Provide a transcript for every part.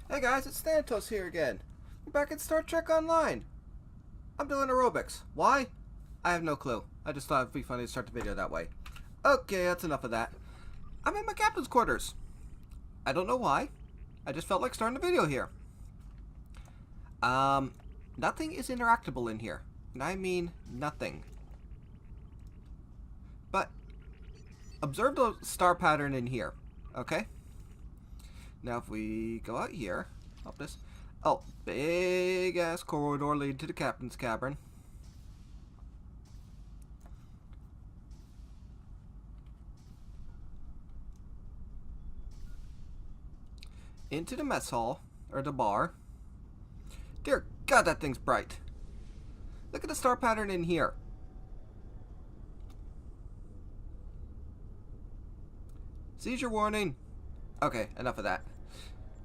Hey guys, it's Thanatos here again. We're back at Star Trek Online. I'm doing aerobics. Why? I have no clue. I just thought it'd be funny to start the video that way. Okay, that's enough of that. I'm in my captain's quarters. I don't know why. I just felt like starting the video here. Nothing is interactable in here. And I mean nothing. But observe the star pattern in here. Okay? Now if we go out here, up this, oh, big ass corridor leading to the captain's cabin. Into the mess hall, or the bar. Dear God, that thing's bright. Look at the star pattern in here. Seizure warning. Okay, enough of that.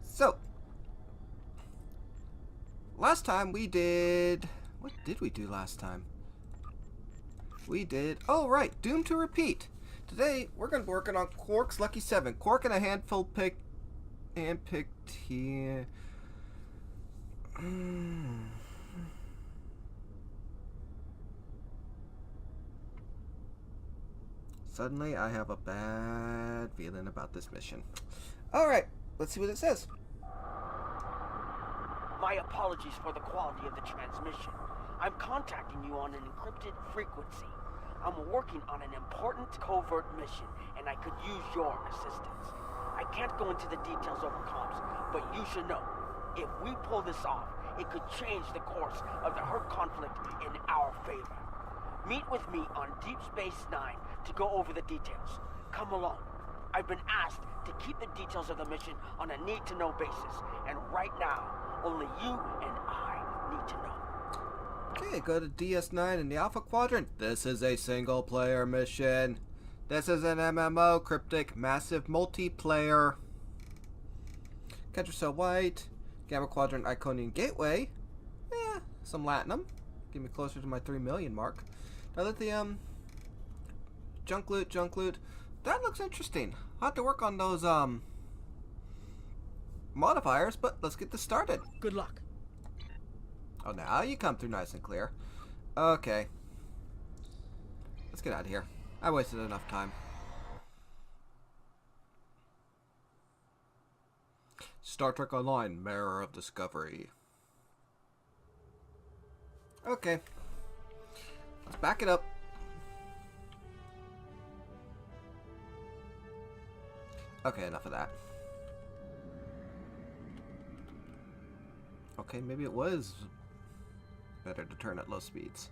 So, last time we did... What did we do last time? We did... Oh, right. Doomed to repeat. Today, we're going to be working on Quark's Lucky 7. Quark and a handpicked here. Suddenly, I have a bad feeling about this mission. Alright, let's see what it says. My apologies for the quality of the transmission. I'm contacting you on an encrypted frequency. I'm working on an important covert mission, and I could use your assistance. I can't go into the details over comms, but you should know, if we pull this off, it could change the course of the Herd conflict in our favor. Meet with me on Deep Space Nine to go over the details. Come along. I've been asked to keep the details of the mission on a need-to-know basis, and right now, only you and I need to know. Okay, go to DS9 in the Alpha Quadrant. This is a single-player mission. This is an MMO, cryptic, massive multiplayer. Country so white. Gamma Quadrant Iconian Gateway. Some Latinum. Get me closer to my 3 million mark. Dilithium. Junk loot. That looks interesting. I'll have to work on those, modifiers, but let's get this started. Good luck. Oh, now you come through nice and clear. Okay. Let's get out of here. I wasted enough time. Star Trek Online, Mirror of Discovery. Okay. Let's back it up. Okay, enough of that. Okay, maybe it was better to turn at low speeds.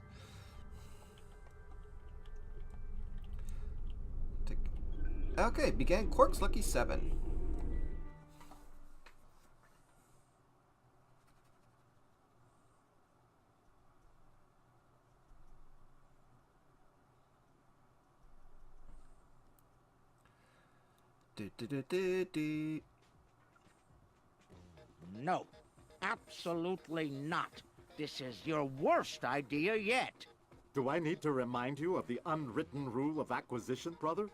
Okay, began Quark's Lucky 7. No, absolutely not. This is your worst idea yet. Do I need to remind you of the unwritten rule of acquisition, brother?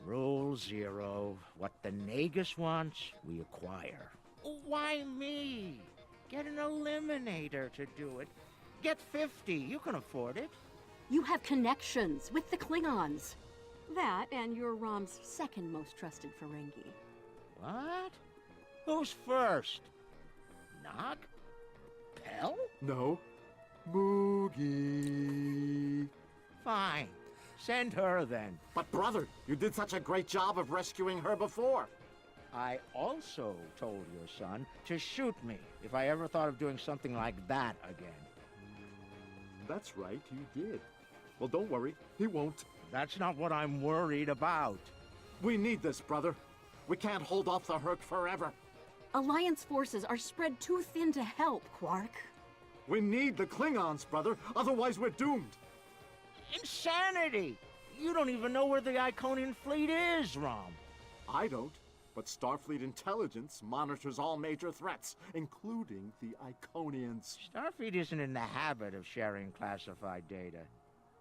Rule 0. What the Nagus wants, we acquire. Why me? Get an eliminator to do it. Get 50. You can afford it. You have connections with the Klingons. That and you're Rom's second most trusted Ferengi. What? Who's first? Nog? Pell? No. Moogie. Fine. Send her then. But brother, you did such a great job of rescuing her before. I also told your son to shoot me if I ever thought of doing something like that again. That's right, you did. Well, don't worry, he won't. That's not what I'm worried about. We need this, brother. We can't hold off the Herc forever. Alliance forces are spread too thin to help, Quark. We need the Klingons, brother. Otherwise, we're doomed. Insanity! You don't even know where the Iconian fleet is, Rom. I don't, but Starfleet intelligence monitors all major threats, including the Iconians. Starfleet isn't in the habit of sharing classified data.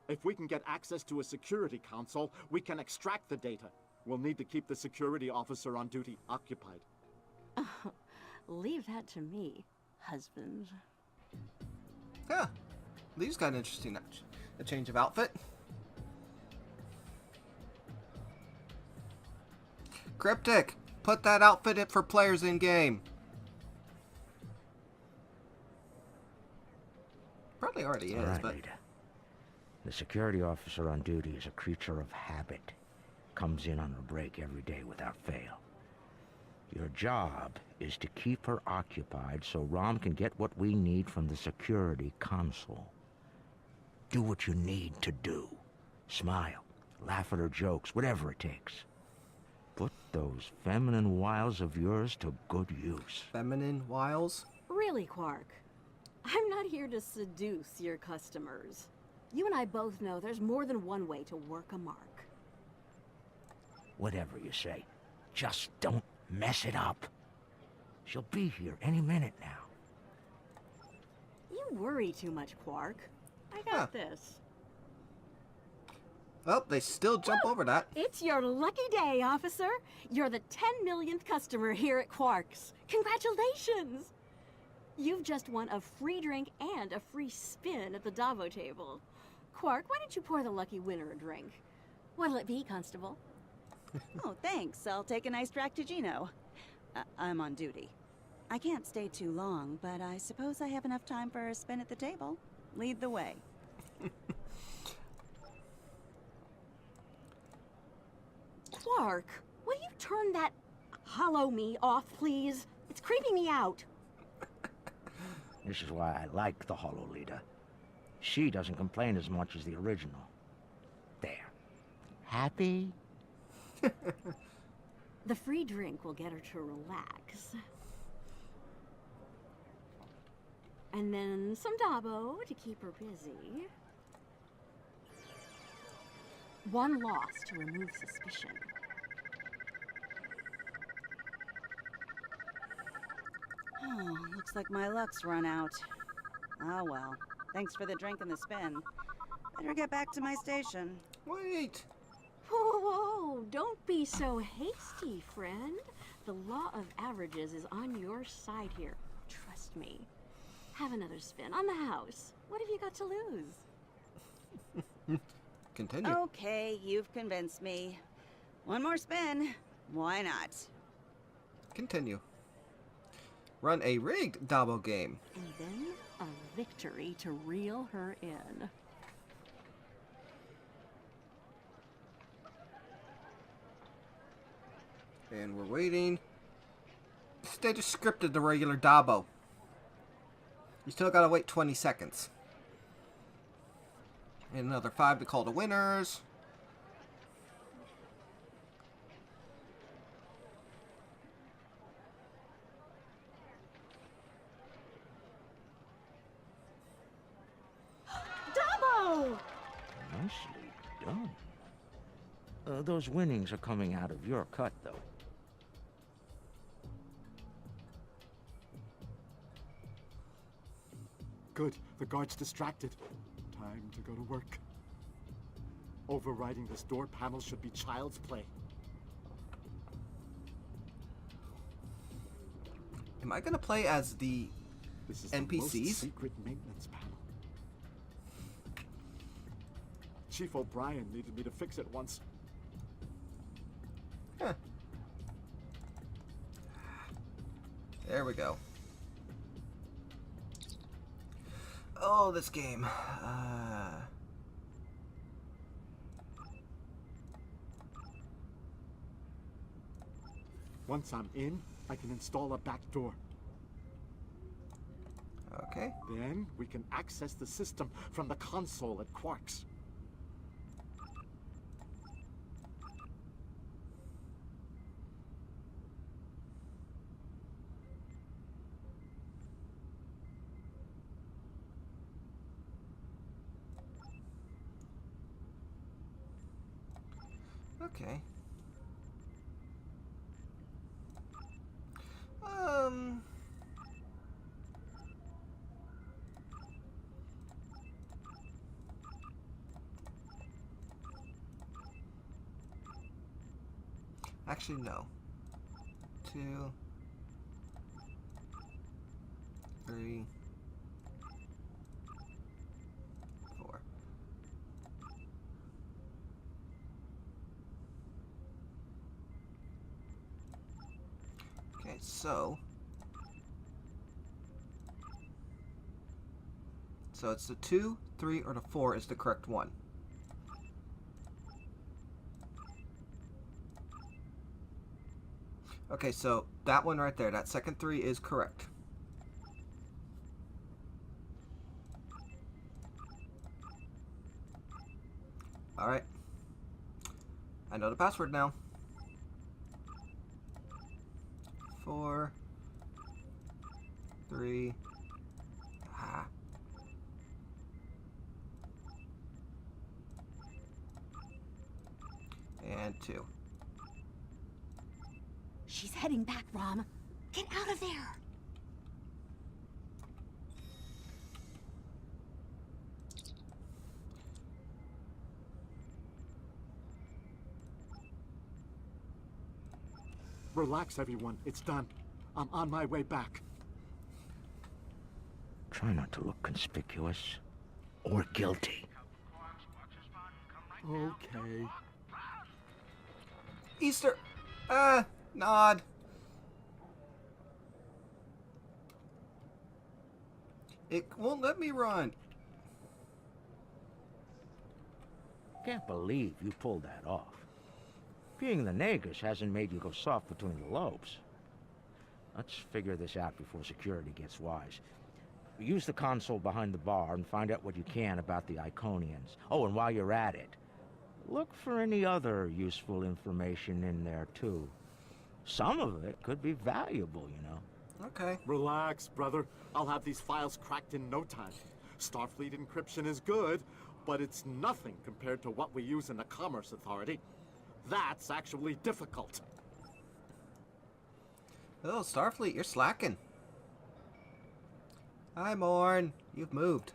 If we can get access to a security console, we can extract the data. We'll need to keep the security officer on duty occupied. Leave that to me, husband. Yeah. Lee's got an interesting a change of outfit. Cryptic, put that outfit in for players in game. Probably already is, All right, but Lita. The security officer on duty is a creature of habit. Comes in on a break every day without fail. Your job is to keep her occupied so Rom can get what we need from the security console. Do what you need to do. Smile, laugh at her jokes, whatever it takes. Put those feminine wiles of yours to good use. feminine wiles. Really, Quark? I'm not here to seduce your customers. You and I both know there's more than one way to work a mark. Whatever you say, just don't mess it up. She'll be here any minute now. You worry too much, Quark. I got this. Oh, they still jump over that. It's your lucky day, officer. You're the 10 millionth customer here at Quark's. Congratulations! You've just won a free drink and a free spin at the Davo table. Quark, why don't you pour the lucky winner a drink? What'll it be, Constable? Oh, thanks. I'll take an iced Fractigino. I'm on duty. I can't stay too long, but I suppose I have enough time for a spin at the table. Lead the way. Quark, will you turn that hollow me off, please? It's creeping me out. This is why I like the Hollow Leader. She doesn't complain as much as the original. There. Happy? The free drink will get her to relax. And then some Dabo to keep her busy. One loss to remove suspicion. Oh, looks like my luck's run out. Ah, well. Thanks for the drink and the spin. Better get back to my station. Wait. Whoa, whoa, don't be so hasty, friend. The law of averages is on your side here. Trust me. Have another spin on the house. What have you got to lose? Continue. Okay, you've convinced me. One more spin. Why not? Continue. Run a rigged Dabo game. And then a victory to reel her in. And we're waiting. They just scripted the regular Dabo. You still gotta wait 20 seconds. And another 5 to call the winners. Dabo! Nicely done. Those winnings are coming out of your cut, though. Good. The guard's distracted. Time to go to work. Overriding this door panel should be child's play. Am I gonna play as the This is NPCs? the most secret maintenance panel. Chief O'Brien needed me to fix it once. Huh. There we go. Oh, this game. Once I'm in, I can install a back door. Okay. Then we can access the system from the console at Quark's. Okay. Actually, no. 2. 3, 4. Okay, so it's the 2, 3, or the 4 is the correct one. Okay, so that one right there, that second 3 is correct. Alright. I know the password now. 4, 3, and 2. She's heading back, Rom. Get out of there! Relax, everyone. It's done. I'm on my way back. Try not to look conspicuous or guilty. Okay. Easter! Nod. It won't let me run. Can't believe you pulled that off. Being the Nagus hasn't made you go soft between the lobes. Let's figure this out before security gets wise. Use the console behind the bar and find out what you can about the Iconians. Oh, and while you're at it, look for any other useful information in there, too. Some of it could be valuable, you know. Okay. Relax, brother. I'll have these files cracked in no time. Starfleet encryption is good, but it's nothing compared to what we use in the Commerce Authority. That's actually difficult. Oh, Starfleet, you're slacking. Hi, Morn. You've moved.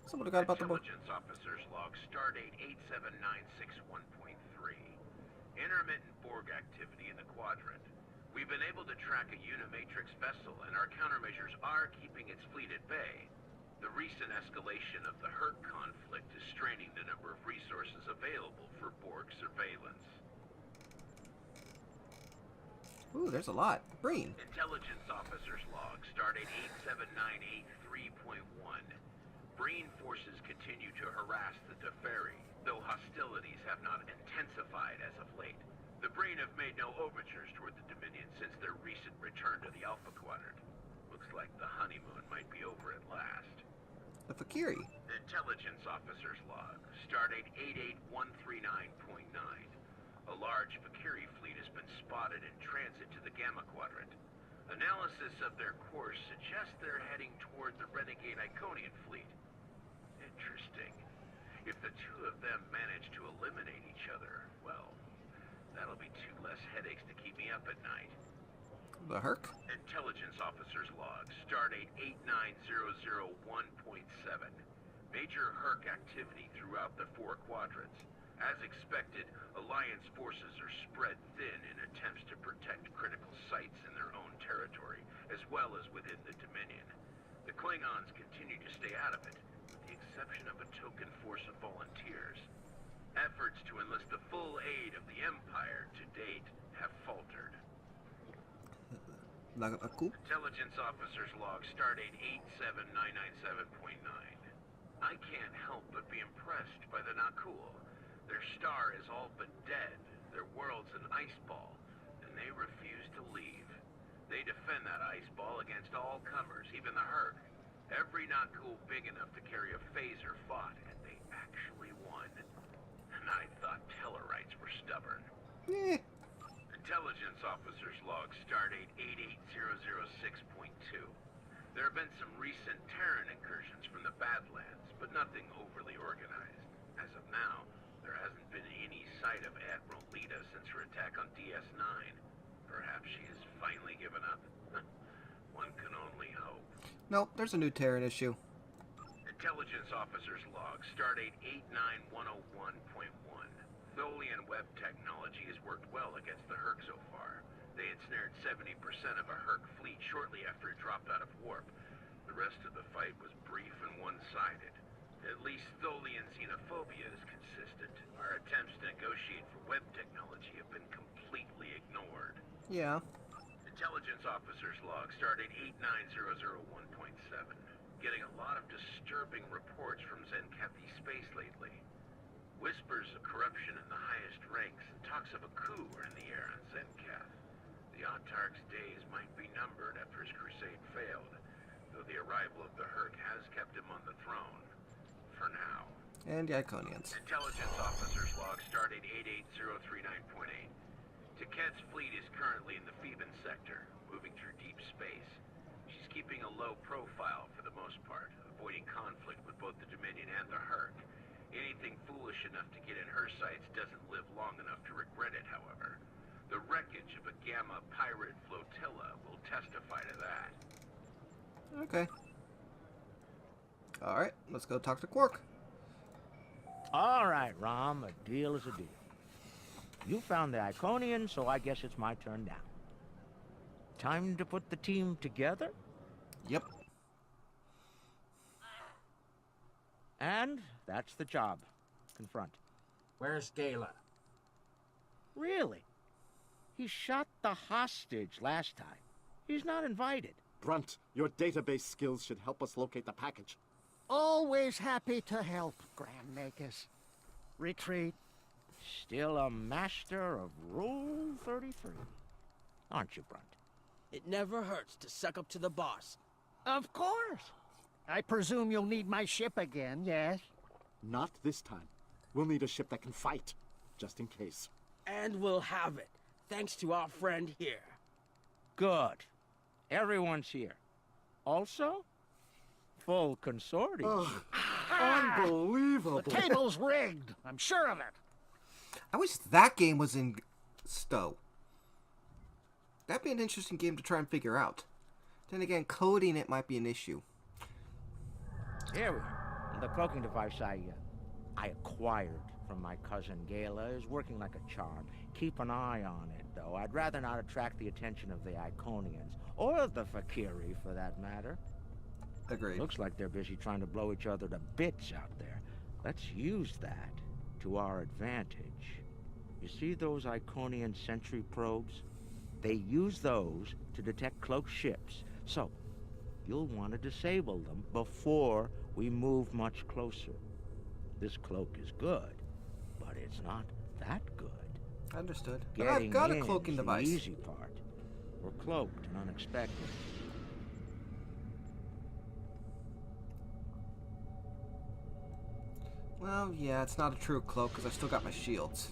Someone got about the book. Intelligence Officer's Log, Stardate 87961.3. Intermittent Borg activity in the quadrant. We've been able to track a Unimatrix vessel, and our countermeasures are keeping its fleet at bay. The recent escalation of the Herc conflict is straining the number of resources available for Borg surveillance. Ooh, there's a lot. Breen. Intelligence Officer's Log, Stardate 87983.1. Breen forces continue to harass the Teferi, though hostilities have not intensified as of late. The Breen have made no overtures toward the Dominion since their recent return to the Alpha Quadrant. Looks like the honeymoon might be over at last. The Fakiri. Intelligence Officer's Log, Stardate 88139.9. A large Fakiri fleet has been spotted in transit to the Gamma Quadrant. Analysis of their course suggests they're heading toward the renegade Iconian fleet. Interesting. If the two of them manage to eliminate each other, well, that'll be 2 less headaches to keep me up at night. The Herc. Intelligence Officer's Log, Stardate 89001.7. Major Herc activity throughout the 4 quadrants. As expected, Alliance forces are spread thin in attempts to protect critical sites in their own territory, as well as within the Dominion. The Klingons continue to stay out of it, with the exception of a token force of volunteers. Efforts to enlist the full aid of the Empire to date have faltered. Intelligence Officer's Log, Stardate 87997.9. I can't help but be impressed by the Nakul. Their star is all but dead, their world's an ice ball, and they refuse to leave. They defend that ice ball against all comers, even the Herc. Every Nakul big enough to carry a phaser fought, and they actually won. And I thought Tellarites were stubborn. Eh. Intelligence Officer's Log, Stardate 88006.2. There have been some recent Terran incursions from the Badlands, but nothing overly organized. As of now, there hasn't been any sight of Admiral Lita since her attack on DS9. Perhaps she has finally given up. One can only hope. Nope, there's a new Terran issue. Intelligence Officer's Log, Stardate 89101.1. Tholian web technology has worked well against the Herc so far. They ensnared 70% of a Herc fleet shortly after it dropped out of warp. The rest of the fight was brief and one-sided. At least Tholian xenophobia is consistent. Our attempts to negotiate for web technology have been completely ignored. Yeah. Intelligence officer's log started 89001.7. Getting a lot of disturbing reports from Zenkethi space lately. Whispers of corruption in the highest ranks and talks of a coup are in the air on Zenketh. The Autarch's days might be numbered after his crusade failed, though the arrival of the Herc has kept him on the throne. For now. And the Iconians. Intelligence officer's log started 88039.8. Taket's fleet is currently in the Phoeban sector, moving through deep space. She's keeping a low profile for the most part, avoiding conflict with both the Dominion and the Herc. Anything foolish enough to get in her sights doesn't live long enough to regret it, however. The wreckage of a Gamma pirate flotilla will testify to that. Okay. Alright, let's go talk to Quark. All right, Rom, a deal is a deal. You found the Iconian, so I guess it's my turn now. Time to put the team together? Yep. And that's the job. Confront. Where's Gala? Really? He shot the hostage last time. He's not invited. Brunt, your database skills should help us locate the package. Always happy to help, Grand Magus. Retreat. Still a master of Rule 33. Aren't you, Brunt? It never hurts to suck up to the boss. Of course. I presume you'll need my ship again, yes? Not this time. We'll need a ship that can fight, just in case. And we'll have it, thanks to our friend here. Good. Everyone's here. Also, full consortium. Unbelievable! The table's rigged. I'm sure of it. I wish that game was in Stowe. That'd be an interesting game to try and figure out. Then again, coding it might be an issue. Here we are. The cloaking device I acquired from my cousin Gala is working like a charm. Keep an eye on it, though. I'd rather not attract the attention of the Iconians, or the Fakiri, for that matter. Agreed. Looks like they're busy trying to blow each other to bits out there. Let's use that to our advantage. You see those Iconian sentry probes? They use those to detect cloaked ships, so you'll want to disable them before we move much closer. This cloak is good, but it's not that good. Understood. But Getting I've got a in cloaking is device. the easy part. We're cloaked and unexpected. Well, yeah, it's not a true cloak because I still got my shields.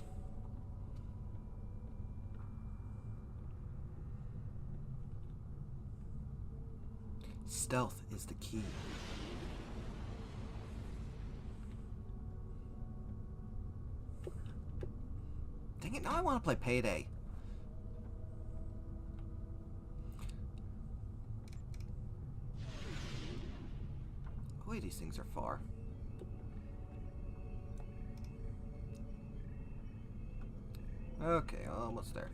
Stealth is the key. Dang it, now I want to play Payday. Boy, these things are far. Okay, almost there.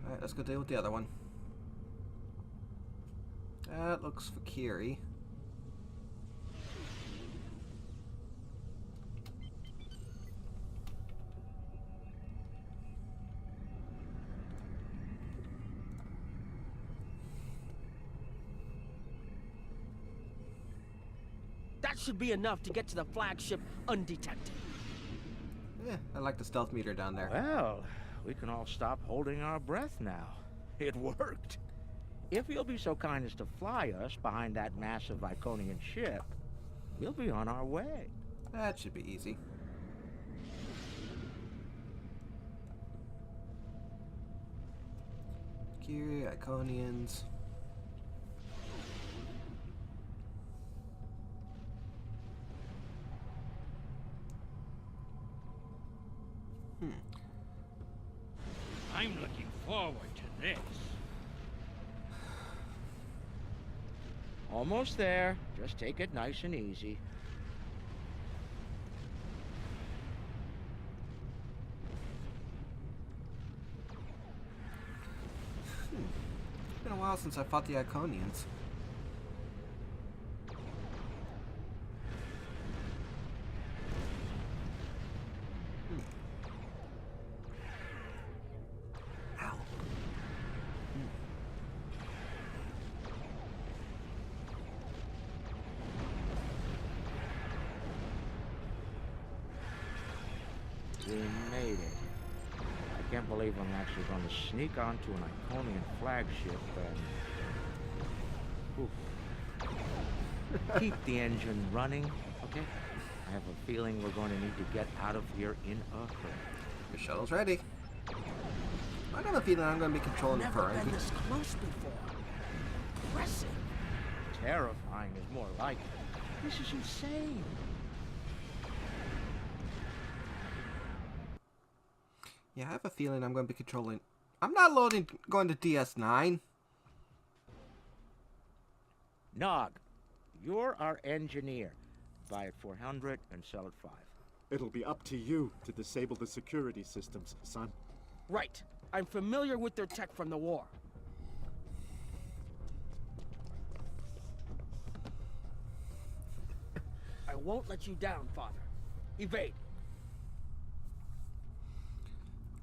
Alright, let's go deal with the other one. That looks Fakiri. That should be enough to get to the flagship undetected. Yeah, I like the stealth meter down there. Well, we can all stop holding our breath now. It worked. If you'll be so kind as to fly us behind that massive Iconian ship, we'll be on our way. That should be easy. Fakiri, Iconians. I'm looking forward to this. Almost there. Just take it nice and easy. It's been a while since I fought the Iconians. Ow. We made it. I can't believe I'm actually going to sneak onto an Iconian flagship and... Oof. Keep the engine running, okay? I have a feeling we're going to need to get out of here in a hurry. Your shuttle's ready. I have a feeling I'm going to be controlling the Never current. been this close before. Impressive. Terrifying is more like it. This is insane. Yeah, I have a feeling I'm going to be controlling... I'm not going to DS9. Nog, you're our engineer. Buy it 400 and sell it 5. It'll be up to you to disable the security systems, son. Right. I'm familiar with their tech from the war. I won't let you down, Father. Evade.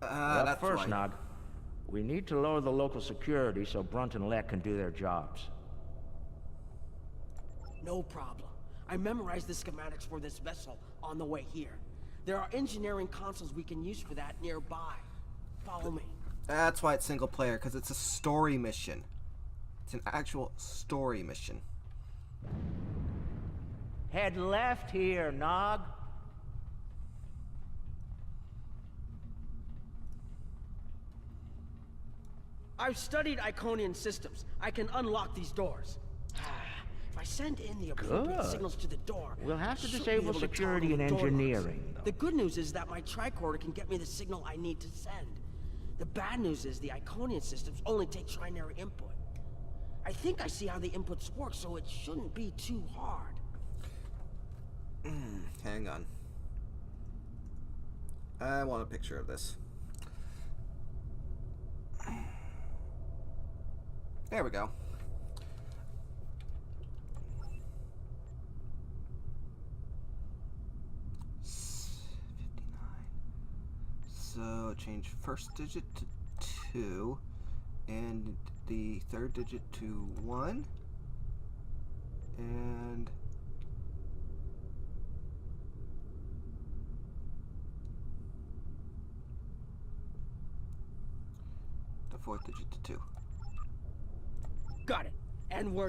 That's first, right. Nog. We need to lower the local security so Brunt and Leck can do their jobs. No problem. I memorized the schematics for this vessel on the way here. There are engineering consoles we can use for that nearby. Follow me. That's why it's single player, because it's a story mission. It's an actual story mission. Head left here, Nog. I've studied Iconian systems. I can unlock these doors. If I send in the appropriate Good. signals to the door, We'll have to should be disable able to security toggle and the door locks. engineering, though. The good news is that my tricorder can get me the signal I need to send. The bad news is the Iconian systems only take trinary input. I think I see how the inputs work, so it shouldn't be too hard. Hang on. I want a picture of this. There we go. So change first digit to 2 and the third digit to 1 and the fourth digit to 2. Got it. And we're...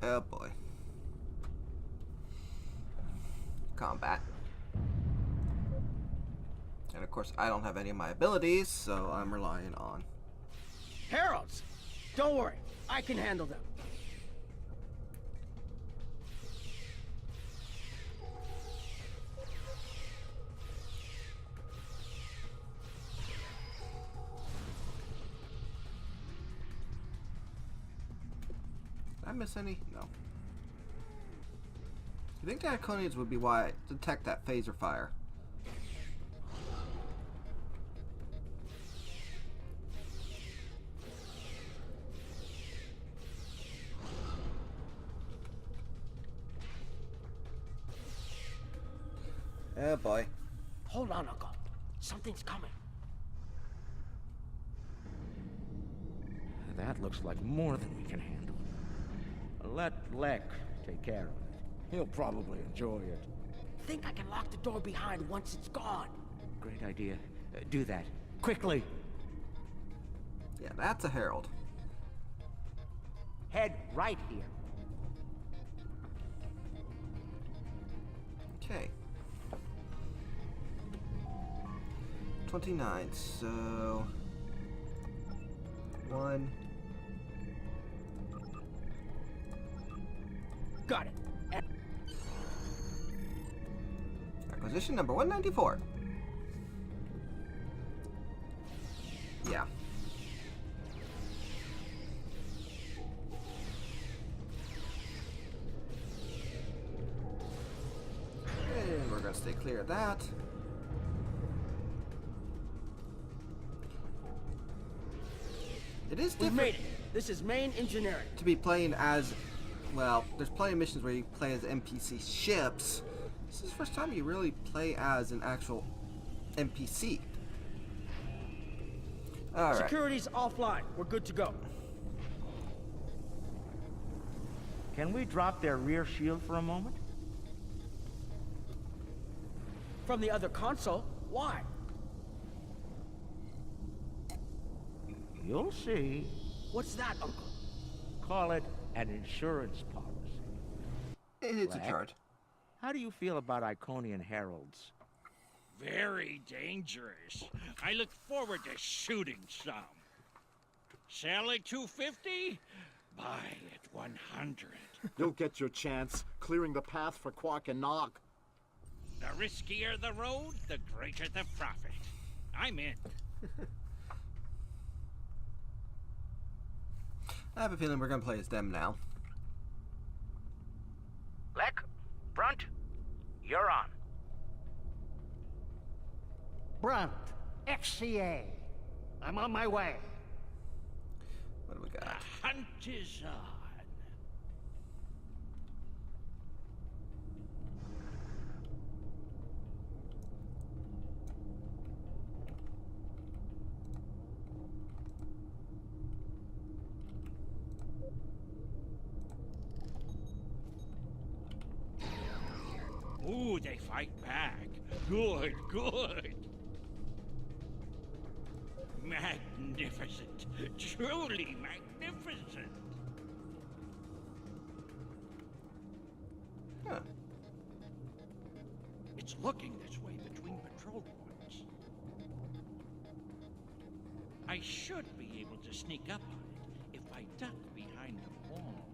Oh boy. Combat. And of course I don't have any of my abilities, so I'm relying on... Heralds! Don't worry. I can handle them. Did I miss any? No. You think the Iconians would be why I detect that phaser fire? Oh boy. Hold on, Uncle. Something's coming. That looks like more than we can handle. Let Leck take care of it. He'll probably enjoy it. Think I can lock the door behind once it's gone. Great idea. Do that. Quickly. Yeah, that's a herald. Head right here. Okay. 29, so... 1... Got it. And Acquisition number 194. Yeah. they clear that. It is We've different made it. This is main engineering. to be playing as, well, there's plenty of missions where you play as NPC ships. This is the first time you really play as an actual NPC. Alright. Security's offline. We're good to go. Can we drop their rear shield for a moment? From the other console? Why? You'll see. What's that, Uncle? Call it an insurance policy. It's a Black. chart. How do you feel about Iconian heralds? Very dangerous. I look forward to shooting some. Sell at 250? Buy at 100. You'll get your chance, clearing the path for Quark and Nog. The riskier the road, the greater the profit. I'm in. I have a feeling we're gonna play as them now. Lek, Brunt, you're on. Brunt, FCA. I'm on my way. What do we The got? hunt is on. Ooh, they fight back. Good, good. Magnificent. Truly magnificent. Huh. It's looking this way between patrol points. I should be able to sneak up on it if I duck behind the walls.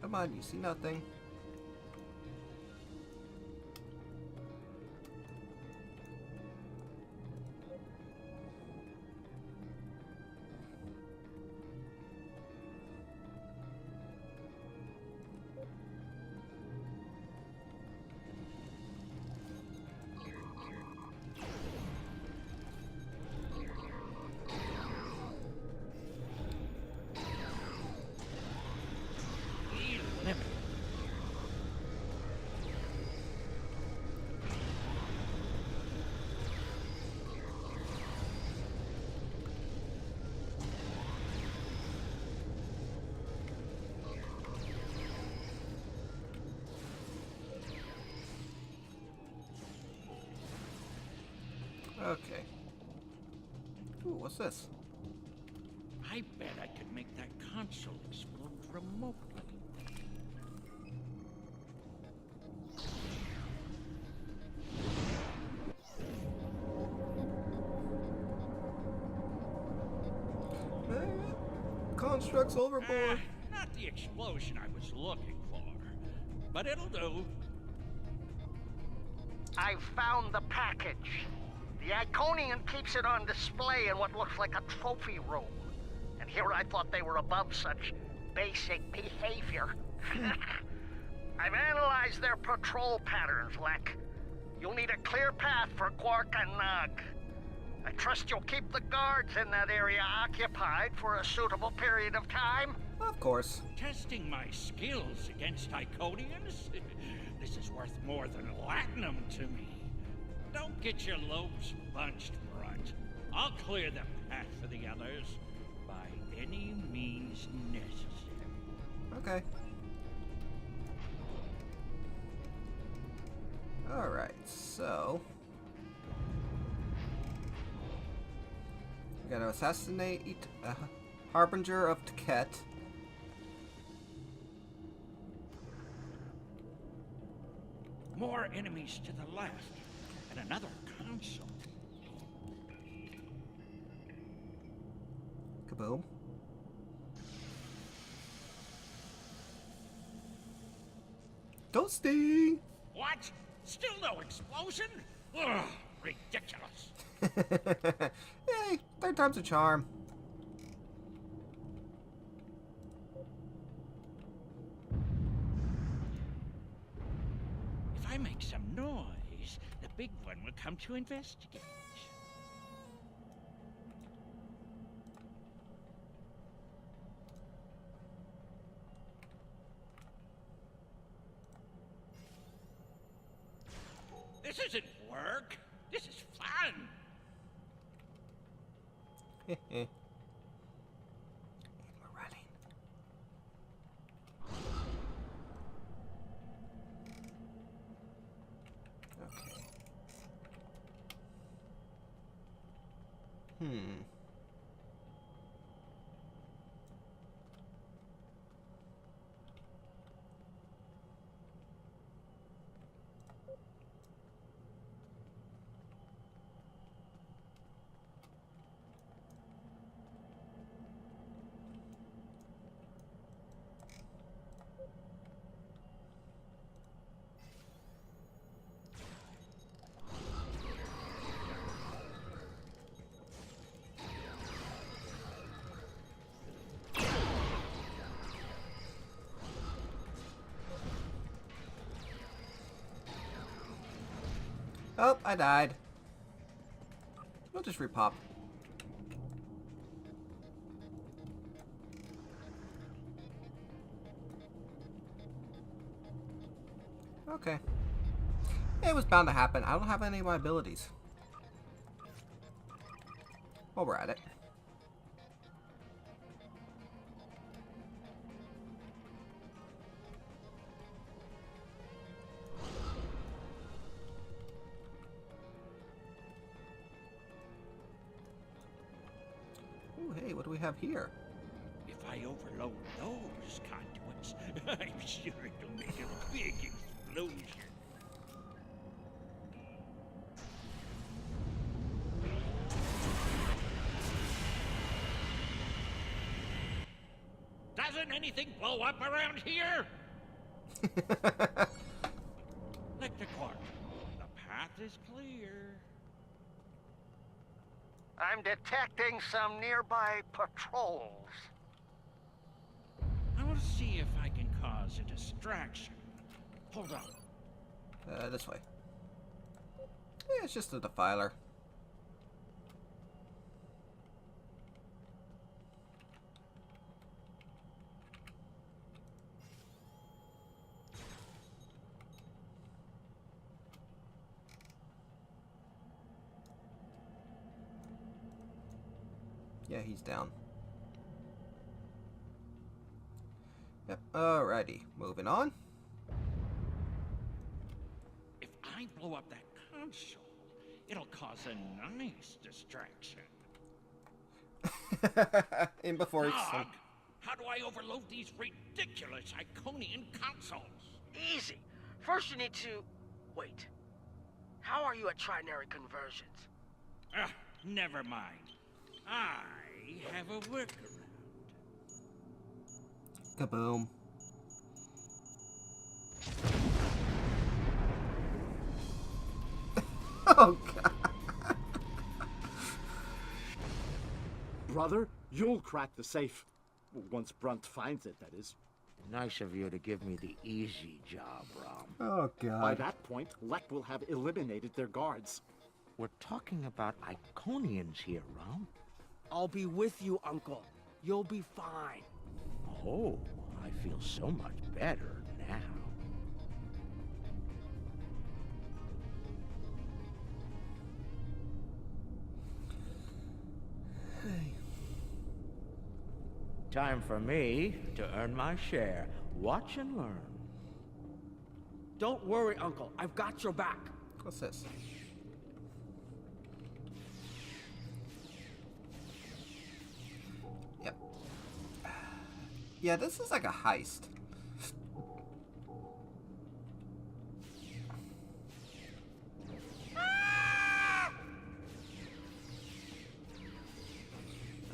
Come on, you see nothing. Eliminate. Okay. Ooh, what's this? I bet I could make that console explode remotely. Constructs overboard. Not the explosion I was looking for, but it'll do. I found the package. The Iconian keeps it on display in what looks like a trophy room. And here I thought they were above such basic behavior. I've analyzed their patrol patterns, Lek. You'll need a clear path for Quark and Nog. I trust you'll keep the guards in that area occupied for a suitable period of time. Of course. Testing my skills against Iconians? This is worth more than Latinum to me. Don't get your lobes bunched, Brunt. I'll clear the path for the others by any means necessary. Okay. Alright, so... we gotta assassinate a Harbinger of Teket. More enemies to the left, and another console. Kaboom. Toasty! What? Still no explosion? Ugh, ridiculous. Hey, third time's a charm. make some noise, the big one will come to investigate. This isn't work. This is fun. And we're running. Okay. Oh, I died. We'll just repop. Okay. It was bound to happen. I don't have any of my abilities. While we're at it. Ooh, hey, what do we have here? If I overload those conduits, I'm sure it'll make a big explosion. Doesn't anything blow up around here? Like the Quark. The path is clear. I'm detecting some nearby patrols. I will see if I can cause a distraction. Hold on. This way. Yeah, it's just a defiler. Yeah, he's down. Yep, alrighty. Moving on. If I blow up that console, it'll cause a nice distraction. In before it's... Dog, how do I overload these ridiculous Iconian consoles? Easy. First you need to... Wait. How are you at trinary conversions? Never mind. I have a workaround. Kaboom. Oh, God. Brother, you'll crack the safe. Once Brunt finds it, that is. Nice of you to give me the easy job, Rom. Oh, God. By that point, Lek will have eliminated their guards. We're talking about Iconians here, Rom. I'll be with you, Uncle. You'll be fine. Oh, I feel so much better now. Time for me to earn my share. Watch and learn. Don't worry, Uncle. I've got your back. What's this? Yep. Yeah, this is like a heist.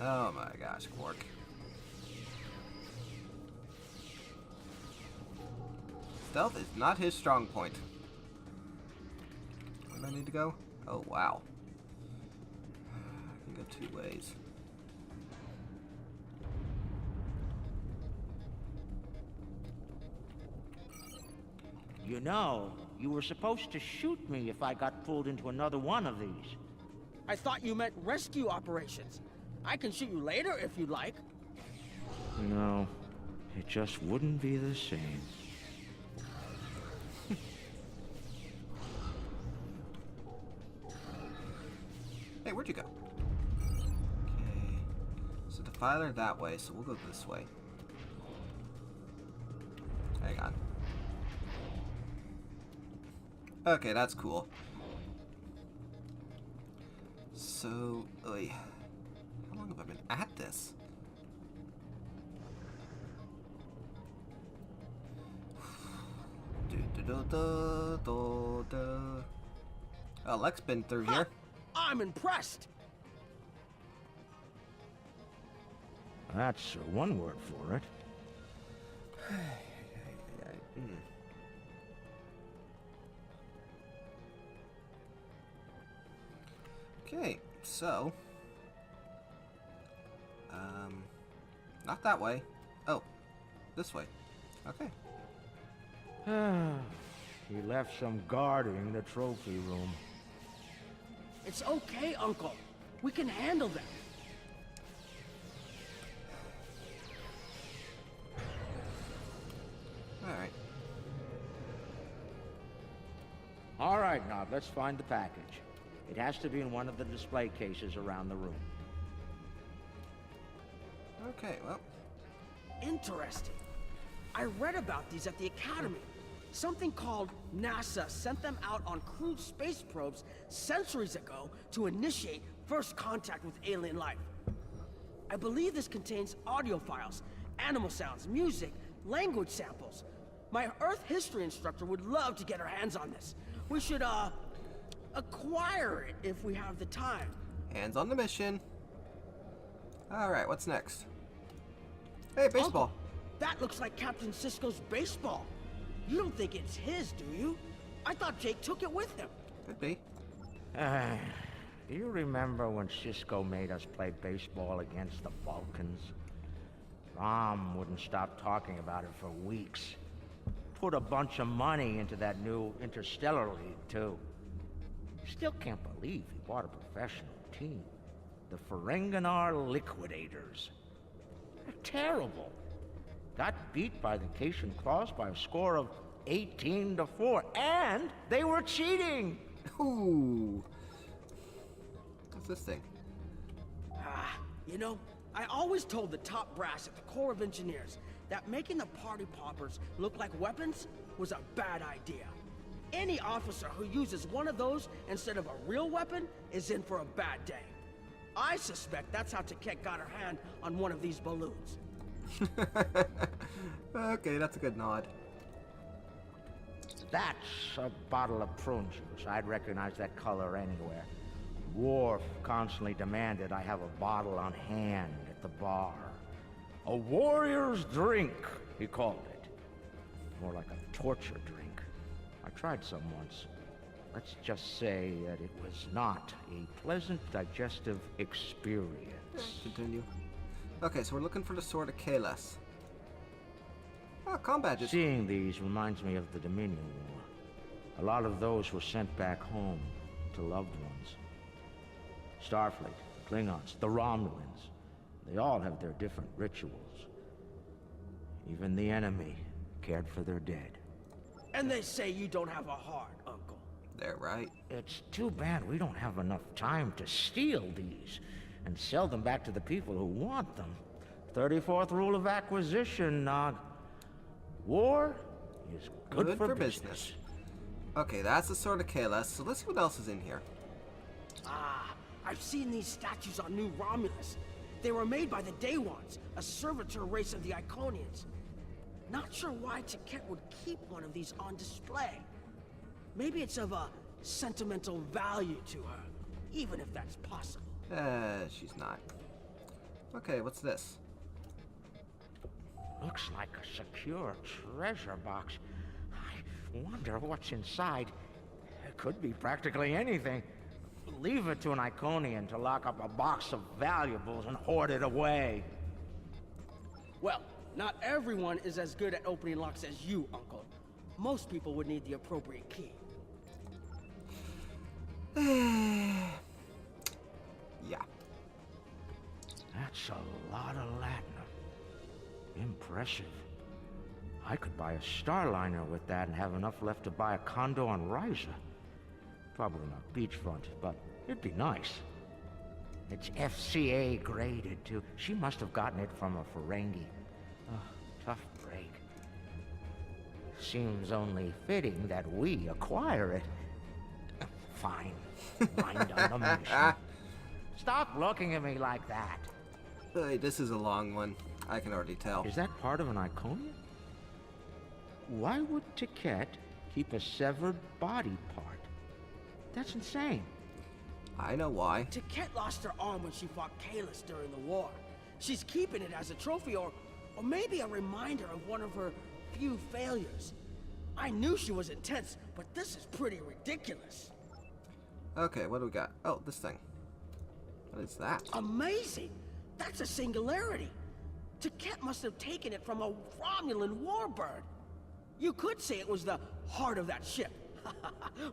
Oh my gosh, Quark. Stealth is not his strong point. Where do I need to go? Oh, wow. I can go two ways. You know, You were supposed to shoot me if I got pulled into another one of these. I thought you meant rescue operations. I can shoot you later if you'd like. No, it just wouldn't be the same. Hey, where'd you go? Okay. So the filer that way, so we'll go this way. Hang on. Okay, that's cool. So, oy, how long have I been at this? Oh, Lex been through here. I'm impressed. That's one word for it. Okay, so not that way. Oh, this way. Okay. He left some guarding the trophy room. It's okay, Uncle. We can handle them. Alright. All right, Nod, let's find the package. It has to be in one of the display cases around the room. Okay, well. Interesting. I read about these at the Academy. Something called NASA sent them out on crewed space probes centuries ago to initiate first contact with alien life. I believe this contains audio files, animal sounds, music, language samples. My Earth history instructor would love to get her hands on this. We should, acquire it if we have the time. Hands on the mission. Alright, what's next? Hey, baseball. Uncle, that looks like Captain Sisko's baseball. You don't think it's his, do you? I thought Jake took it with him. Could be. Do you remember when Cisco made us play baseball against the Vulcans? Rom wouldn't stop talking about it for weeks. Put a bunch of money into that new Interstellar League, too. Still can't believe he bought a professional team. The Ferenginar Liquidators. They're terrible. Got beat by the Cation Claws by a score of 18-4, and they were cheating! Ooh. What's this thing? You know, I always told the top brass at the Corps of Engineers that making the party poppers look like weapons was a bad idea. Any officer who uses one of those instead of a real weapon is in for a bad day. I suspect that's how Taket got her hand on one of these balloons. Okay, that's a good nod. That's a bottle of prune juice. I'd recognize that color anywhere. Worf constantly demanded I have a bottle on hand at the bar. A warrior's drink, he called it. More like a torture drink. I tried some once. Let's just say that it was not a pleasant digestive experience. Continue. Okay, so we're looking for the Sword of Kahless. Oh, combat just... Seeing these reminds me of the Dominion War. A lot of those were sent back home to loved ones. Starfleet, the Klingons, the Romulans. They all have their different rituals. Even the enemy cared for their dead. And they say you don't have a heart, Uncle. They're right. It's too bad we don't have enough time to steal these and sell them back to the people who want them. 34th rule of acquisition, Nog. War is good for business. Okay, that's the Sword of Kahless, so let's see what else is in here. I've seen these statues on New Romulus. They were made by the Day Ones, a servitor race of the Iconians. Not sure why Taket would keep one of these on display. Maybe it's of a sentimental value to her, even if that's possible. She's not. Okay, what's this? Looks like a secure treasure box. I wonder what's inside. It could be practically anything. Leave it to an Iconian to lock up a box of valuables and hoard it away. Well, not everyone is as good at opening locks as you, Uncle. Most people would need the appropriate key. Yeah. That's a lot of latinum. Impressive. I could buy a Starliner with that and have enough left to buy a condo on Ryza. Probably not beachfront, but it'd be nice. It's FCA graded, too. She must have gotten it from a Ferengi. Oh, tough break. Seems only fitting that we acquire it. Fine. Mind on the mission. Stop looking at me like that. Hey, this is a long one. I can already tell. Is that part of an Iconian? Why would Tiket keep a severed body part? That's insane. I know why. Tiket lost her arm when she fought Kalis during the war. She's keeping it as a trophy or maybe a reminder of one of her few failures. I knew she was intense, but this is pretty ridiculous. Okay, what do we got? Oh, this thing. What is that? Amazing! That's a singularity. Tiket must have taken it from a Romulan warbird. You could say it was the heart of that ship.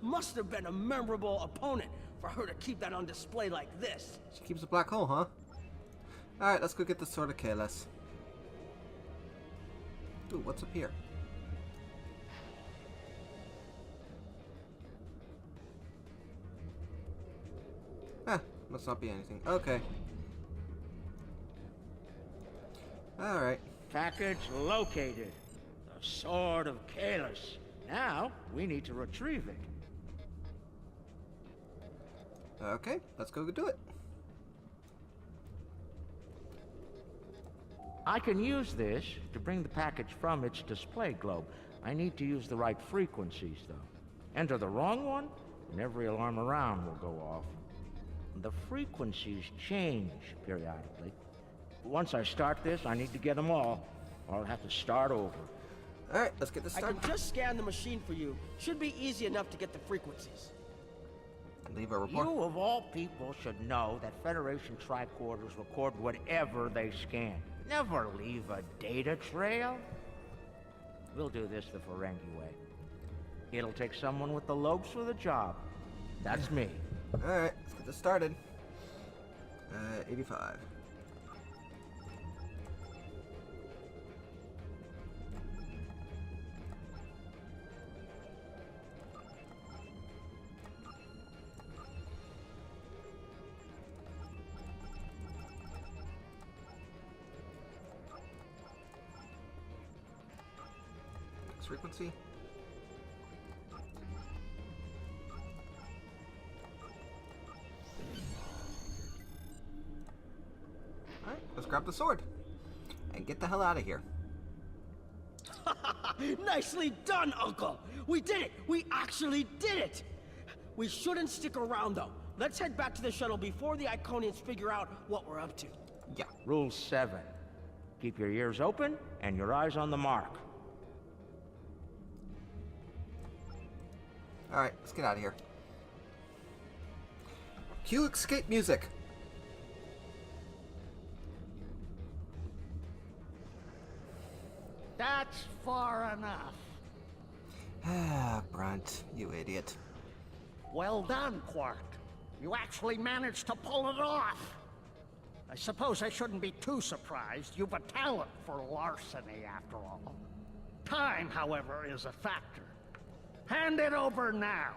Must have been a memorable opponent for her to keep that on display like this. She keeps a black hole, huh? Alright, let's go get the Sword of Kalis. Ooh, what's up here? Must not be anything. Okay. Alright. Package located. The Sword of Kalis. Now, we need to retrieve it. Okay, let's go do it. I can use this to bring the package from its display globe. I need to use the right frequencies, though. Enter the wrong one, and every alarm around will go off. The frequencies change periodically. Once I start this, I need to get them all, or I'll have to start over. Alright, let's get this I started. can just scan the machine for you. Should be easy enough to get the frequencies. Leave a report. You, of all people, should know that Federation tricorders record whatever they scan. Never leave a data trail. We'll do this the Ferengi way. It'll take someone with the lobes for the job. That's me. Alright, let's get this started. 85. Frequency. Alright, let's grab the sword and get the hell out of here. Nicely done, Uncle! We did it! We actually did it! We shouldn't stick around, though. Let's head back to the shuttle before the Iconians figure out what we're up to. Yeah. Rule 7. Keep your ears open and your eyes on the mark. Alright, let's get out of here. Cue escape music. That's far enough. Ah, Brunt, you idiot. Well done, Quark. You actually managed to pull it off. I suppose I shouldn't be too surprised. You've a talent for larceny, after all. Time, however, is a factor. Hand it over now,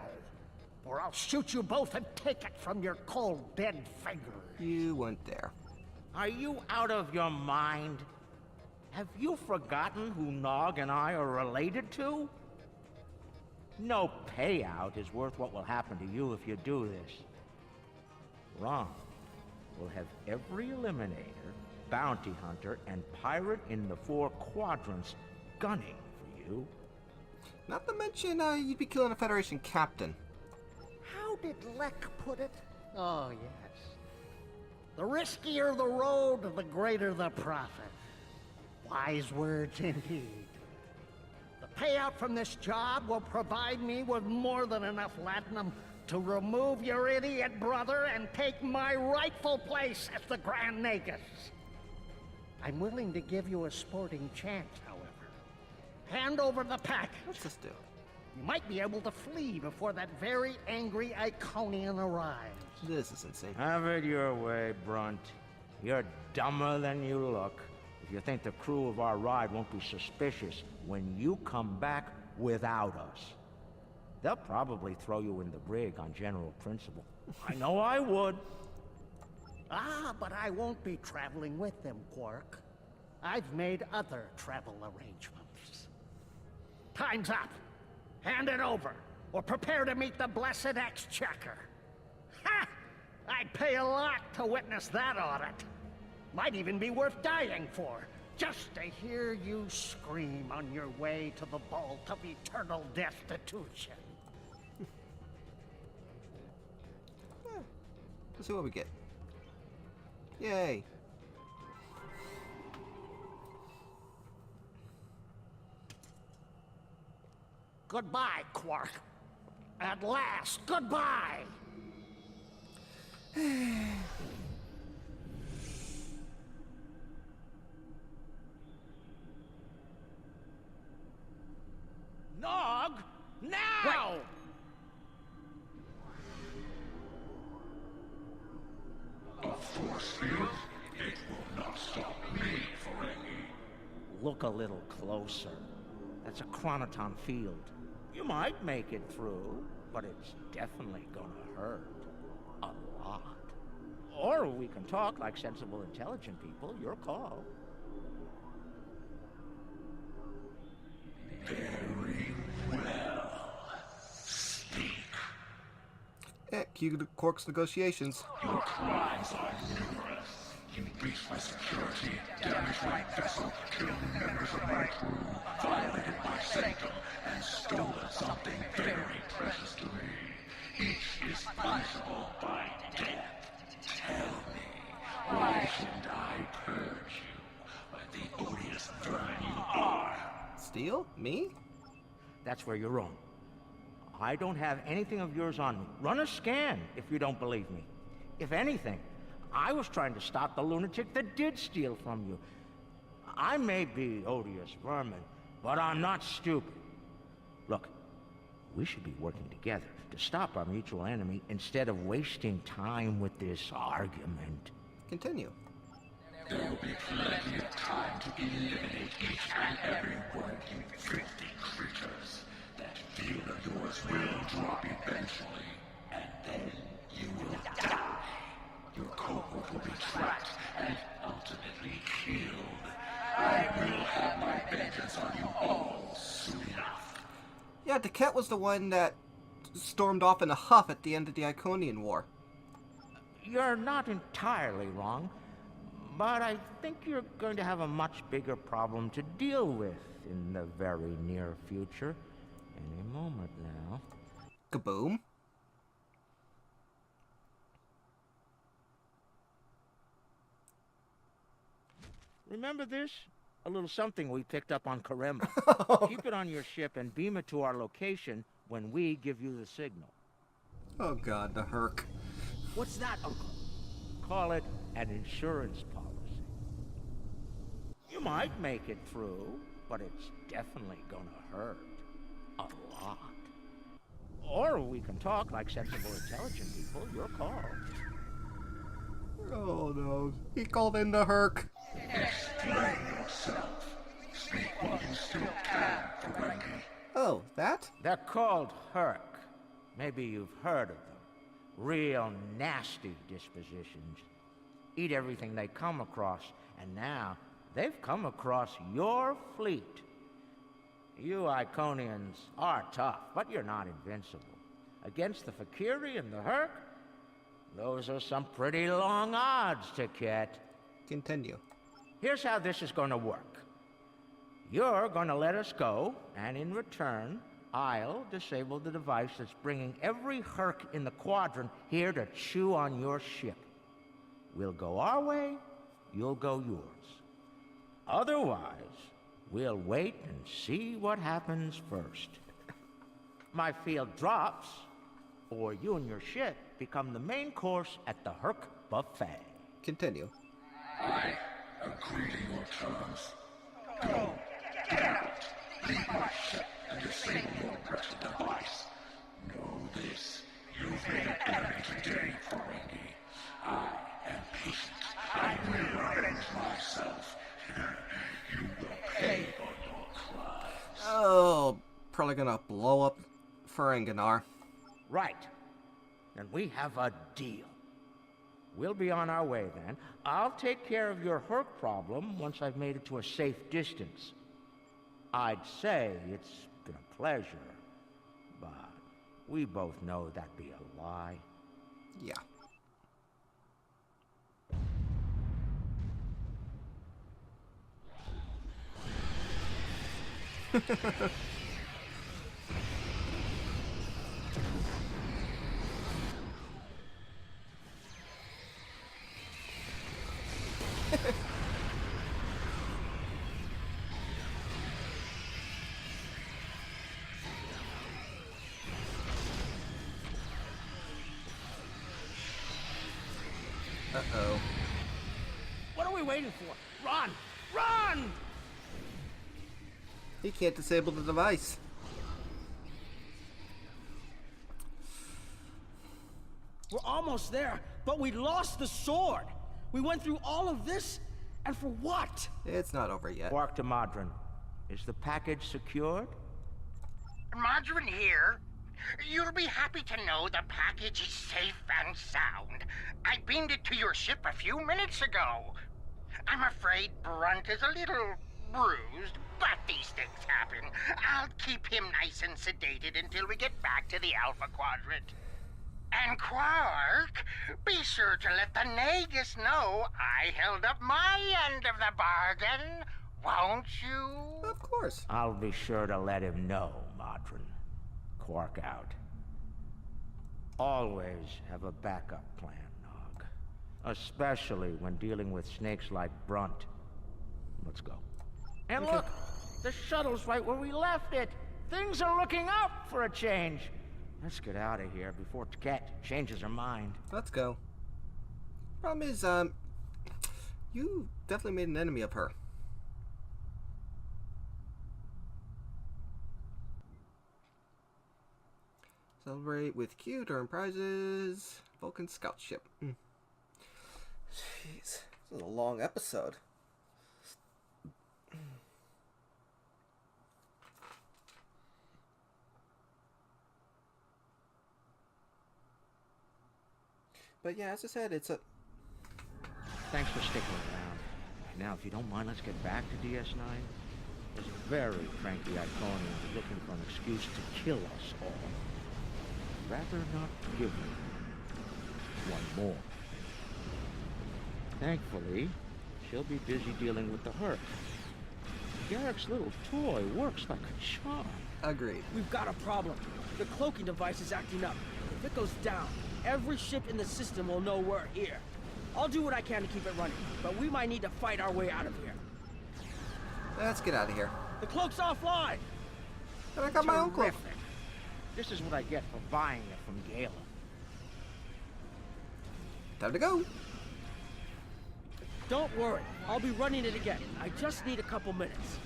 or I'll shoot you both and take it from your cold, dead fingers. You weren't there. Are you out of your mind? Have you forgotten who Nog and I are related to? No payout is worth what will happen to you if you do this. Wrong. We'll have every Eliminator, Bounty Hunter, and Pirate in the 4 quadrants gunning for you. Not to mention, you'd be killing a Federation captain. How did Lek put it? Oh, yes. The riskier the road, the greater the profit. Wise words indeed. The payout from this job will provide me with more than enough latinum to remove your idiot brother and take my rightful place as the Grand Nagus. I'm willing to give you a sporting chance, however. Hand over the package. What's this do? You might be able to flee before that very angry Iconian arrives. This is insane. Have it your way, Brunt. You're dumber than you look. If you think the crew of our ride won't be suspicious when you come back without us. They'll probably throw you in the brig on general principle. I know I would. Ah, but I won't be traveling with them, Quark. I've made other travel arrangements. Time's up. Hand it over, or prepare to meet the blessed exchequer. Ha! I'd pay a lot to witness that audit. Might even be worth dying for, just to hear you scream on your way to the vault of eternal destitution. Let's see what we get. Yay. Goodbye, Quark. At last, goodbye! Nog! Now! Look a little closer. That's a chronoton field. You might make it through, but it's definitely gonna hurt. A lot. Or we can talk like sensible, intelligent people. Your call. Cue the Quark's negotiations. Your crimes are numerous. You breached my security, damaged my vessel, killed members of my crew, violated my sanctum, and stolen something very precious to me. Each is punishable by death. Tell me, why shouldn't I purge you like the odious vermin you are? Steal? Me? That's where you're wrong. I don't have anything of yours on me. Run a scan if you don't believe me. If anything, I was trying to stop the lunatic that did steal from you. I may be odious vermin, but I'm not stupid. Look, we should be working together to stop our mutual enemy instead of wasting time with this argument. Continue. There will be plenty of time to eliminate each and every one of you thrifty creatures. That field of yours will drop eventually, and then you will die. Your cohort will be tracked and ultimately killed. I will have my vengeance on you all soon enough. Yeah, the cat was the one that stormed off in a huff at the end of the Iconian War. You're not entirely wrong, but I think you're going to have a much bigger problem to deal with in the very near future. Any moment now. Kaboom. Remember this? A little something we picked up on Karemba. Keep it on your ship and beam it to our location when we give you the signal. Oh god, the Herc. What's that, Uncle? Call it an insurance policy. You might make it through, but it's definitely gonna hurt. A lot. Or we can talk like sensible, intelligent people. Your call. Oh no, he called in the Herc. Explain yourself. Speak while you still can, Ferengi. Oh, that? They're called Herc. Maybe you've heard of them. Real nasty dispositions. Eat everything they come across, and now they've come across your fleet. You Iconians are tough, but you're not invincible. Against the Fakiri and the Herc, those are some pretty long odds, Ticket. Continue. Here's how this is going to work. You're going to let us go, and in return, I'll disable the device that's bringing every Herc in the quadrant here to chew on your ship. We'll go our way, you'll go yours. Otherwise, we'll wait and see what happens first. My field drops, or you and your ship become the main course at the Herc buffet. Continue. I agree to your terms. Go, get out. Leave my ship and disable your precious device. Know this. You've made an enemy today, Ferengi. I am patient. I will avenge myself. You will pay for your crimes. Oh, probably gonna blow up Ferenginar. Right. Then we have a deal. We'll be on our way then. I'll take care of your Herc problem once I've made it to a safe distance. I'd say it's been a pleasure, but we both know that'd be a lie. Yeah. Uh-oh. What are we waiting for? Run! Run! He can't disable the device. We're almost there, but we lost the sword. We went through all of this, and for what? It's not over yet. Quark to Modron. Is the package secured? Margarine here. You'll be happy to know the package is safe and sound. I beamed it to your ship a few minutes ago. I'm afraid Brunt is a little bruised, but these things happen. I'll keep him nice and sedated until we get back to the Alpha Quadrant. And Quark, be sure to let the Nagus know I held up my end of the bargain, won't you? Of course. I'll be sure to let him know, Modron. Quark out. Always have a backup plan, Nog. Especially when dealing with snakes like Brunt. Let's go. And Okay. look! The shuttle's right where we left it! Things are looking up for a change! Let's get out of here before Cat changes her mind. Let's go. Problem is, you definitely made an enemy of her. Celebrate with Q to earn prizes. Vulcan scout ship. Jeez, this is a long episode. But yeah, as I said, it's a... Thanks for sticking around. Now, if you don't mind, let's get back to DS9. There's a very cranky Iconian looking for an excuse to kill us all. Rather not give him one more. Thankfully, she'll be busy dealing with the Herc. Garrick's little toy works like a charm. Agreed. We've got a problem. The cloaking device is acting up. If it goes down, every ship in the system will know we're here. I'll do what I can to keep it running, but we might need to fight our way out of here. Let's get out of here. The cloak's offline! And I got my own cloak. Terrific. This is what I get for buying it from Galen. Time to go. Don't worry, I'll be running it again. I just need a couple minutes.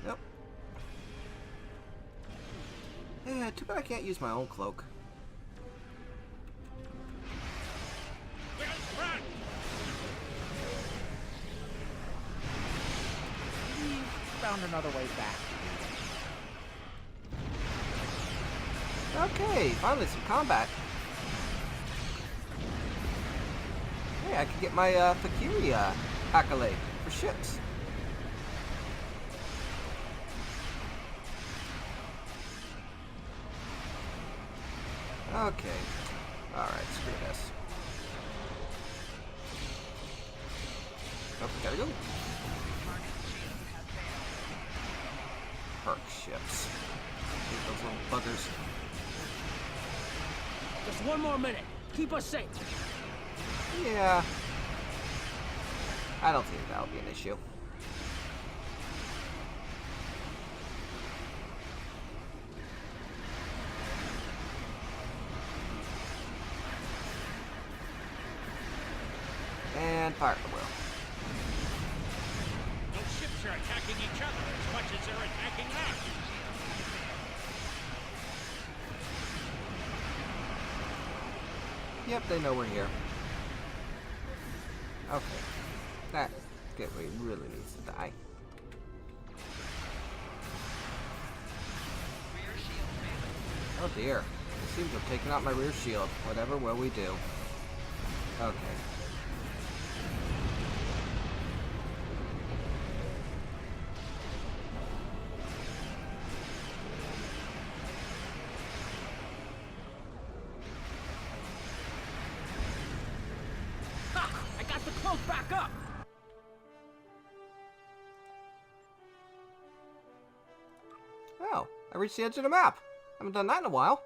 Yep. Yeah, too bad I can't use my own cloak. We found another way back. Okay, finally some combat. Hey, I can get my Fakiri accolade for ships. Okay. Alright, screw this. Oh, gotta go. Herc ships. Hate those little buggers. Just one more minute. Keep us safe. Yeah. I don't think that'll be an issue. And fire at will. No ship attacking each other as much as they're attacking us. Yep, they know we're here. Okay. That gateway really needs to die. Oh dear. It seems to have taken out my rear shield. Whatever will we do? Okay. I got the cloak back up! Oh, I reached the edge of the map. Haven't done that in a while.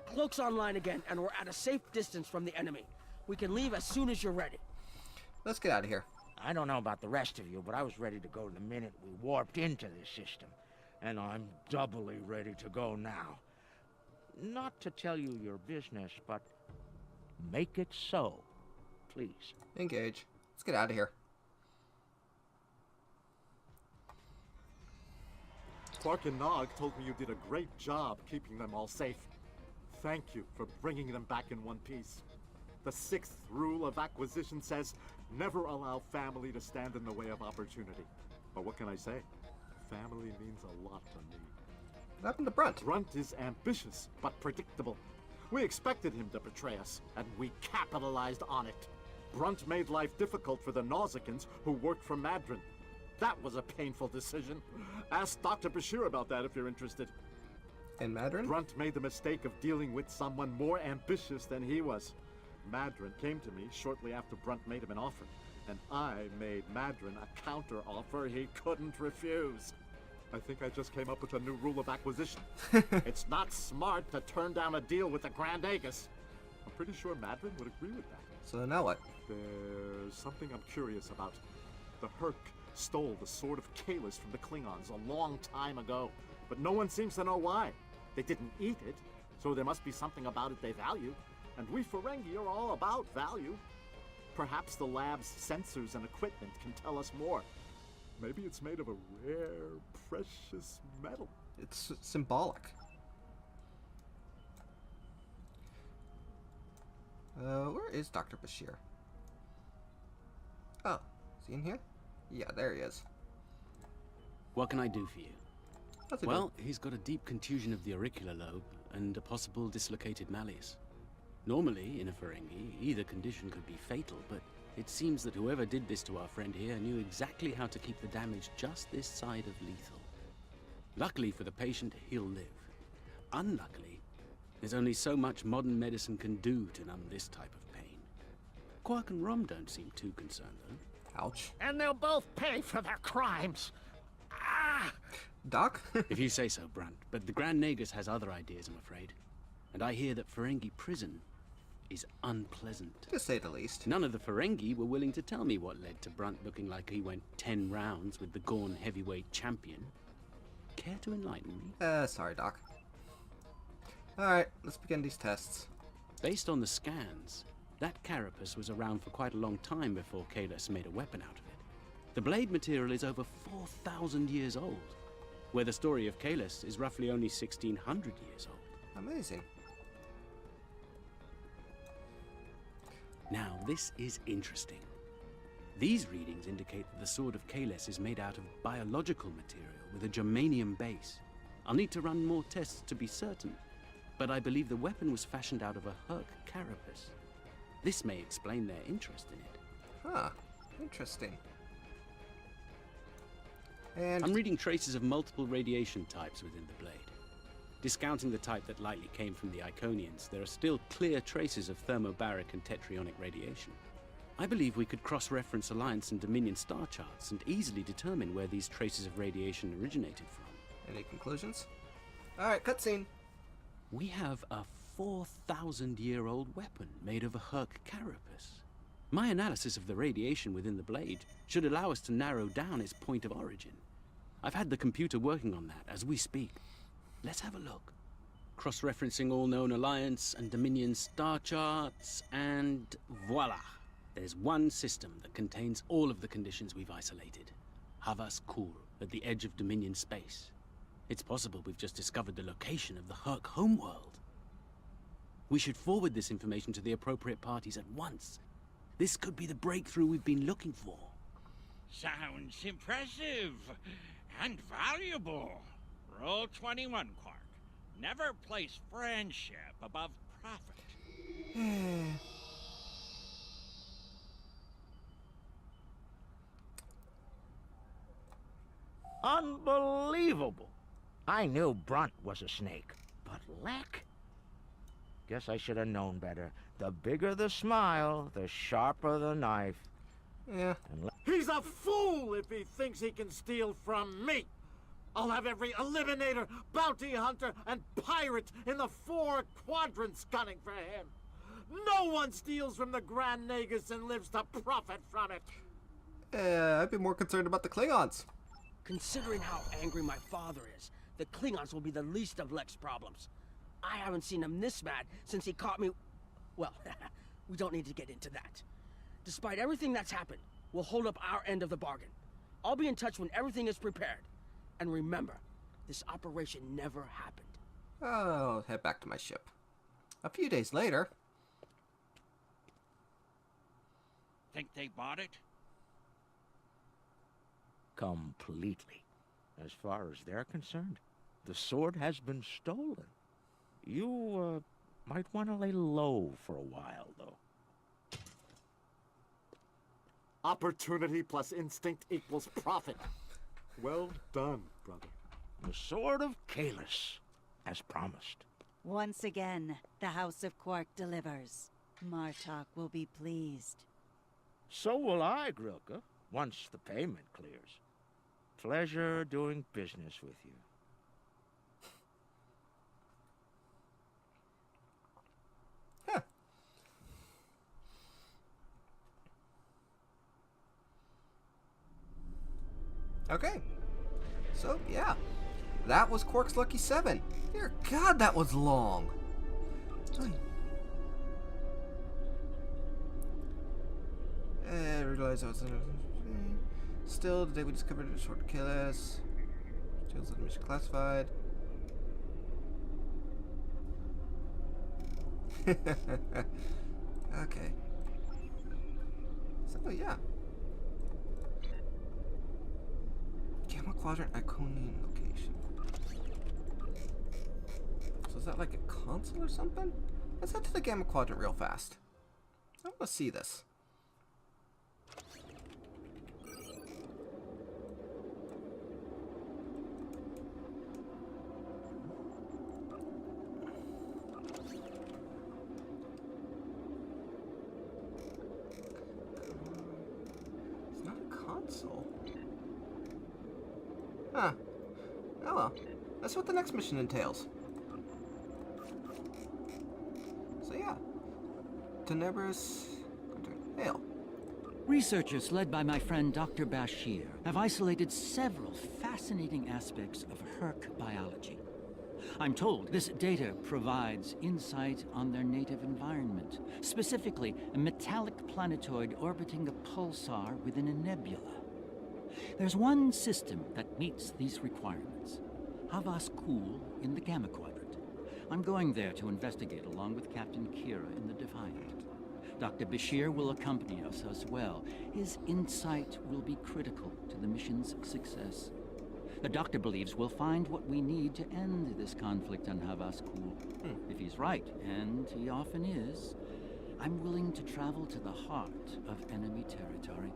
Cloak's online again, and we're at a safe distance from the enemy. We can leave as soon as you're ready. Let's get out of here. I don't know about the rest of you, but I was ready to go the minute we warped into this system. And I'm doubly ready to go now. Not to tell you your business, but make it so, please. Engage. Let's get out of here. Quark and Nog told me you did a great job keeping them all safe. Thank you for bringing them back in one piece. The 6th rule of acquisition says, never allow family to stand in the way of opportunity. But what can I say? Family means a lot to me. What happened to Brunt? Brunt is ambitious, but predictable. We expected him to betray us, and we capitalized on it. Brunt made life difficult for the Nausicans who worked for Madron. That was a painful decision. Ask Dr. Bashir about that if you're interested. And Madron? Brunt made the mistake of dealing with someone more ambitious than he was. Madron came to me shortly after Brunt made him an offer, and I made Madron a counter-offer he couldn't refuse. I think I just came up with a new rule of acquisition. It's not smart to turn down a deal with the Grand Aegis. I'm pretty sure Madron would agree with that. So now what? There's something I'm curious about. The Herc stole the Sword of Kalis from the Klingons a long time ago, but no one seems to know why. They didn't eat it, so there must be something about it they value. And we Ferengi are all about value. Perhaps the lab's sensors and equipment can tell us more. Maybe it's made of a rare, precious metal. It's symbolic. Where is Dr. Bashir? Oh, is he in here? Yeah, there he is. What can I do for you? What's he Well, he's got a deep contusion of the auricular lobe and a possible dislocated malleus. Normally, in a Ferengi, either condition could be fatal, but it seems that whoever did this to our friend here knew exactly how to keep the damage just this side of lethal. Luckily for the patient, he'll live. Unluckily, there's only so much modern medicine can do to numb this type of pain. Quark and Rom don't seem too concerned, though. Ouch. And they'll both pay for their crimes. Ah! Doc? If you say so, Brunt, but the Grand Nagus has other ideas, I'm afraid. And I hear that Ferengi prison is unpleasant. To say the least. None of the Ferengi were willing to tell me what led to Brunt looking like he went 10 rounds with the Gorn heavyweight champion. Care to enlighten me? Sorry, Doc. Alright, let's begin these tests. Based on the scans, that carapace was around for quite a long time before Kalis made a weapon out of it. The blade material is over 4,000 years old, where the story of Kalis is roughly only 1,600 years old. Amazing. Now, this is interesting. These readings indicate that the Sword of Kalis is made out of biological material with a germanium base. I'll need to run more tests to be certain, but I believe the weapon was fashioned out of a Herc carapace. This may explain their interest in it. Huh. Interesting. And I'm reading traces of multiple radiation types within the blade. Discounting the type that likely came from the Iconians, there are still clear traces of thermobaric and tetrionic radiation. I believe we could cross-reference Alliance and Dominion star charts and easily determine where these traces of radiation originated from. any conclusions? Alright, cutscene. We have a 4,000-year-old weapon made of a Herc carapace. My analysis of the radiation within the blade should allow us to narrow down its point of origin. I've had the computer working on that as we speak. Let's have a look. Cross-referencing all known Alliance and Dominion star charts, and voila! There's one system that contains all of the conditions we've isolated. Havas Kul, at the edge of Dominion space. It's possible we've just discovered the location of the Herc homeworld. We should forward this information to the appropriate parties at once. This could be the breakthrough we've been looking for. Sounds impressive and valuable. Rule 21, Quark. Never place friendship above profit. Unbelievable. I knew Brunt was a snake, but Lek? Guess I should have known better. The bigger the smile, the sharper the knife. Yeah. He's a fool if he thinks he can steal from me. I'll have every eliminator, bounty hunter, and pirate in the 4 quadrants gunning for him. No one steals from the Grand Nagus and lives to profit from it. I'd be more concerned about the Klingons. Considering how angry my father is, the Klingons will be the least of Lek's problems. I haven't seen him this mad since he caught me... Well, we don't need to get into that. Despite everything that's happened, we'll hold up our end of the bargain. I'll be in touch when everything is prepared. And remember, this operation never happened. I'll head back to my ship. A few days later... Think they bought it? Completely. As far as they're concerned, the sword has been stolen. You, might want to lay low for a while, though. Opportunity plus instinct equals profit. Well done, brother. The sword of Kalis, as promised. Once again, the House of Quark delivers. Martok will be pleased. So will I, Grilka, once the payment clears. Pleasure doing business with you. Huh. Okay. So, yeah. That was Quark's Lucky 7. Dear God, that was long. I realized I was in still, the day we discovered a short kill us. Details of the mission classified. Okay. So, yeah. Gamma Quadrant Iconian location. So is that like a console or something? Let's head to the Gamma Quadrant real fast. I want to see this. It's not a console. Huh. Oh well. That's what the next mission entails. So yeah. Tenebris... Hail. Researchers led by my friend Dr. Bashir have isolated several fascinating aspects of Herc biology. I'm told this data provides insight on their native environment, specifically a metallic planetoid orbiting a pulsar within a nebula. There's one system that meets these requirements, Havas Kul in the Gamma Quadrant. I'm going there to investigate along with Captain Kira in the Defiant. Dr. Bashir will accompany us as well. His insight will be critical to the mission's success. The doctor believes we'll find what we need to end this conflict on Havas Kul. If he's right, and he often is, I'm willing to travel to the heart of enemy territory.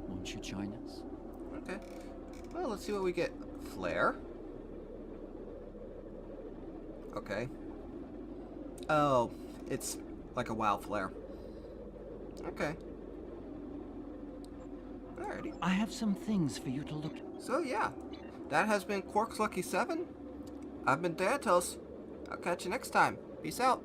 Won't you join us? Okay. Well, let's see what we get. Flare. Okay. Oh, it's like a WoW flare. Okay. Alrighty. I have some things for you to look at. So yeah, that has been Quark's Lucky 7. I've been Datos. I'll catch you next time. Peace out.